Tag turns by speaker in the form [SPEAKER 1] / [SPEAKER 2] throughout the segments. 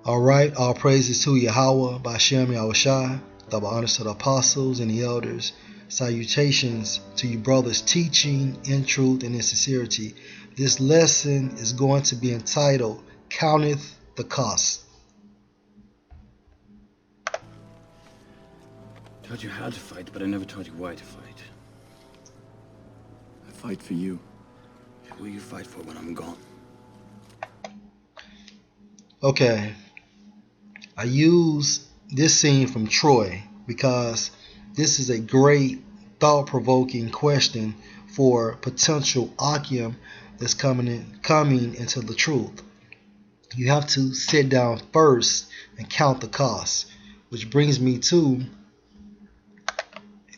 [SPEAKER 1] Alright, all praises to Yahweh, Bashem Yahushai, double honors to the apostles and the elders. Salutations to you brothers teaching in truth and in sincerity. This lesson is going to be entitled, Counteth the Cost.
[SPEAKER 2] Taught you how to fight, but I never taught you why to fight.
[SPEAKER 3] I fight for you.
[SPEAKER 2] Who will you fight for when I'm gone?
[SPEAKER 1] Okay, I use this scene from Troy because this is a great thought-provoking question for potential Akim that's coming into the truth. You have to sit down first and count the cost, which brings me to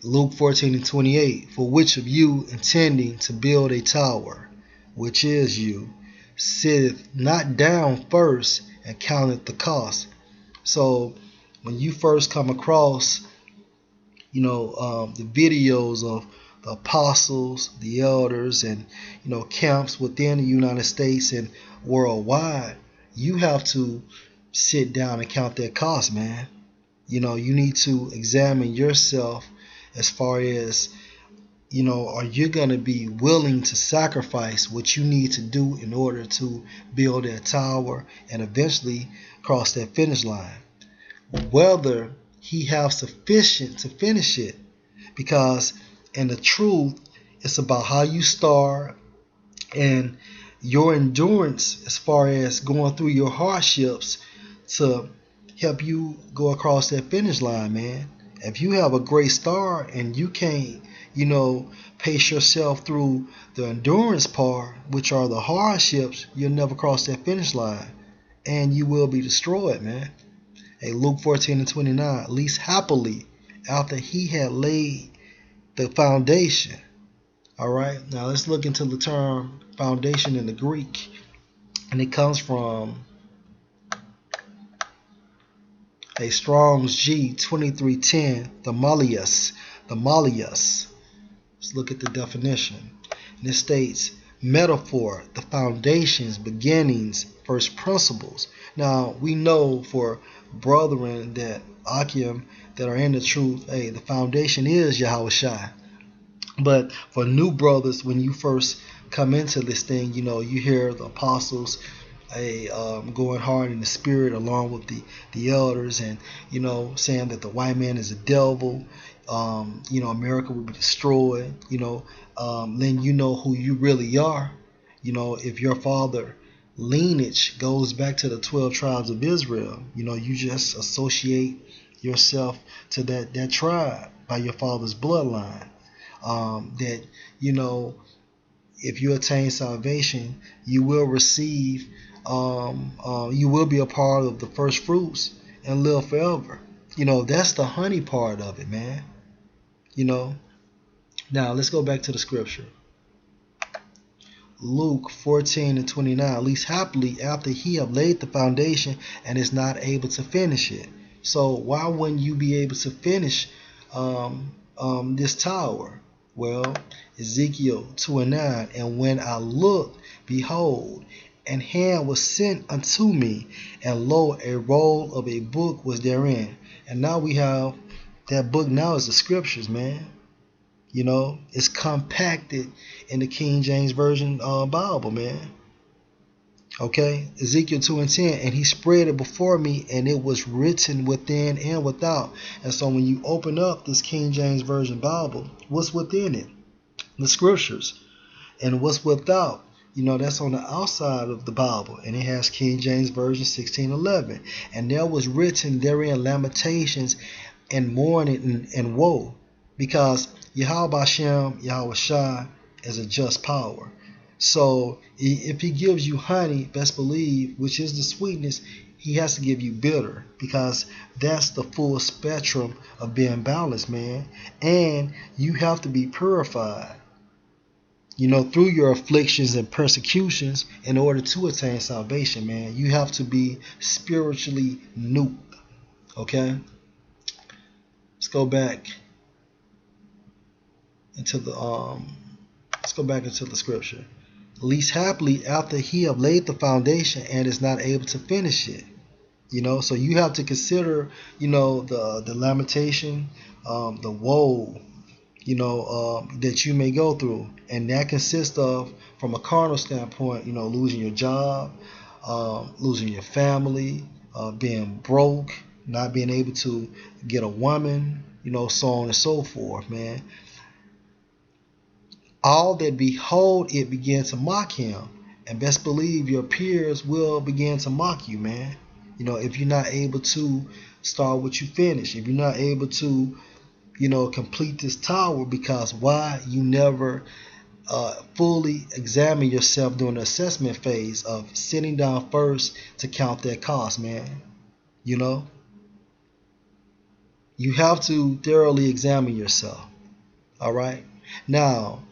[SPEAKER 1] Luke 14:28. For which of you intending to build a tower, which is you, sitteth not down first and counteth the cost? So when you first come across, the videos of the apostles, the elders, and camps within the United States and worldwide, you have to sit down and count that cost, man. You need to examine yourself as far as, are you going to be willing to sacrifice what you need to do in order to build that tower and eventually cross that finish line? Whether he have sufficient to finish it, because in the truth, it's about how you start and your endurance as far as going through your hardships to help you go across that finish line, man. If you have a great start and you can't, pace yourself through the endurance part, which are the hardships, you'll never cross that finish line and you will be destroyed, man. Hey, Luke 14:29, at least happily after he had laid the foundation. Alright, now let's look into the term foundation in the Greek. And it comes from a Strong's G 2310, the Malleus. Let's look at the definition. And it states, metaphor, the foundations, beginnings, first principles. Now, we know for brethren that Akim that are in the truth, hey, the foundation is Yahushai. But for new brothers, when you first come into this thing, you hear the apostles going hard in the spirit along with the elders, and saying that the white man is a devil. America will be destroyed. Then you know who you really are. If your father lineage goes back to the 12 tribes of Israel, you just associate yourself to that tribe by your father's bloodline. That if you attain salvation, you will receive, you will be a part of the first fruits and live forever. That's the honey part of it, man. Now let's go back to the scripture. Luke 14:29, at least happily after he have laid the foundation and is not able to finish it. So why wouldn't you be able to finish this tower? Well, Ezekiel 2:9, and when I looked, behold, an hand was sent unto me, and lo, a roll of a book was therein. And now we have that book now is the scriptures, man. It's compacted in the King James Version Bible, man. Okay, Ezekiel 2:10, and he spread it before me, and it was written within and without. And so when you open up this King James Version Bible, what's within it? The scriptures. And what's without? That's on the outside of the Bible, and it has King James Version 16:11. And there was written therein lamentations and mourning and woe, because Yahweh Bashem Yahushai is a just power. So if he gives you honey, best believe, which is the sweetness, he has to give you bitter, because that's the full spectrum of being balanced, man. And you have to be purified, through your afflictions and persecutions in order to attain salvation, man. You have to be spiritually new. Okay? Let's go back into the scripture. Least happily after he have laid the foundation and is not able to finish it. So you have to consider, the lamentation, the woe, that you may go through, and that consists of, from a carnal standpoint, losing your job, losing your family, being broke, not being able to get a woman, so on and so forth, man. All that behold it began to mock him, and best believe your peers will begin to mock you, man. If you're not able to start what you finish, if you're not able to, complete this tower, because why? You never fully examine yourself during the assessment phase of sitting down first to count that cost, man. You know, you have to thoroughly examine yourself. All right. Now,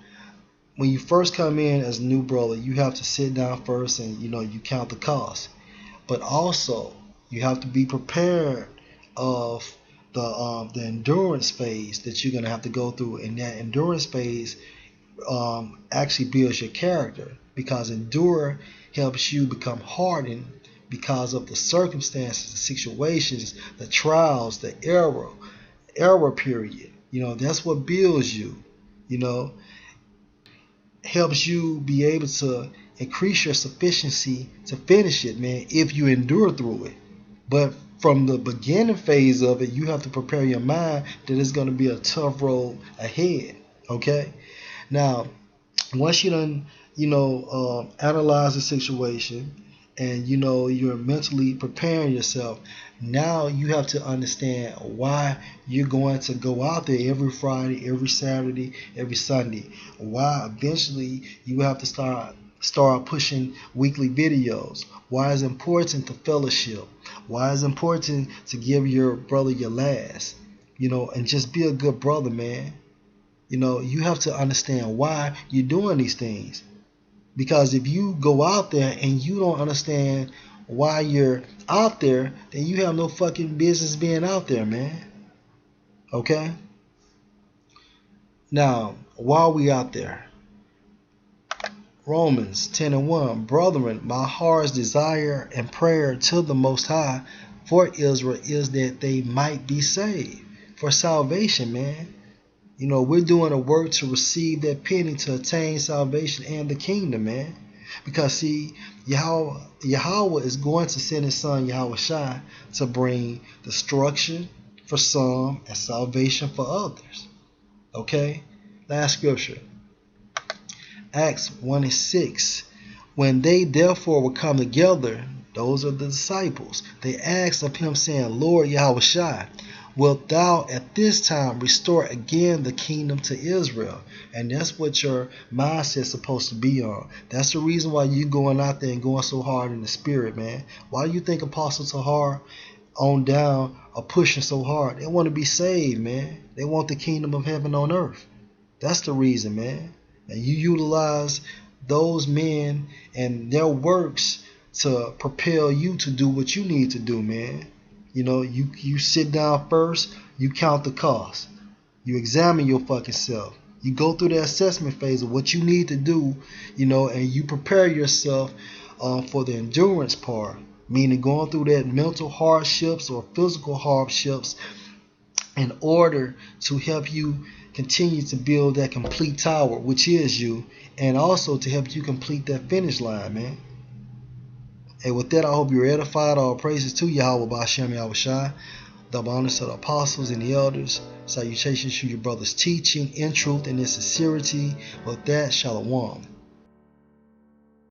[SPEAKER 1] when you first come in as a new brother, you have to sit down first and you count the cost. But also, you have to be prepared of the endurance phase that you're gonna have to go through, and that endurance phase actually builds your character, because endure helps you become hardened because of the circumstances, the situations, the trials, the error period. That's what builds you. You know, helps you be able to increase your sufficiency to finish it, man, if you endure through it. But from the beginning phase of it, you have to prepare your mind that it's going to be a tough road ahead. Okay? Now, once you done, analyze the situation, and you're mentally preparing yourself, now you have to understand why you're going to go out there every Friday, every Saturday, every Sunday. Why eventually you have to start pushing weekly videos. Why it's important to fellowship. Why it's important to give your brother your last. And just be a good brother, man. You have to understand why you're doing these things. Because if you go out there and you don't understand why you're out there, then you have no fucking business being out there, man. Okay? Now, while we out there, Romans 10:1, brethren, my heart's desire and prayer to the Most High for Israel is that they might be saved. For salvation, man. We're doing a work to receive that penny to attain salvation and the kingdom, man. Because see, Yahweh is going to send his son Yahweh Shai to bring destruction for some and salvation for others. Okay? Last scripture. Acts 1:6. When they therefore were come together, those are the disciples, they asked of him, saying, Lord Yahweh Shai, wilt thou at this time restore again the kingdom to Israel? And that's what your mindset's supposed to be on. That's the reason why you going out there and going so hard in the spirit, man. Why do you think Apostle Tahar on down are pushing so hard? They want to be saved, man. They want the kingdom of heaven on earth. That's the reason, man. And you utilize those men and their works to propel you to do what you need to do, man. You sit down first, you count the cost. You examine your fucking self. You go through the assessment phase of what you need to do, and you prepare yourself for the endurance part, meaning going through that mental hardships or physical hardships in order to help you continue to build that complete tower, which is you, and also to help you complete that finish line, man. And with that, I hope you're edified. All praises to Yahweh B'Ashem Yahweh Shai. Double honors to the apostles and the elders. Salutations to your brother's teaching in truth and in sincerity. With that, Shalom.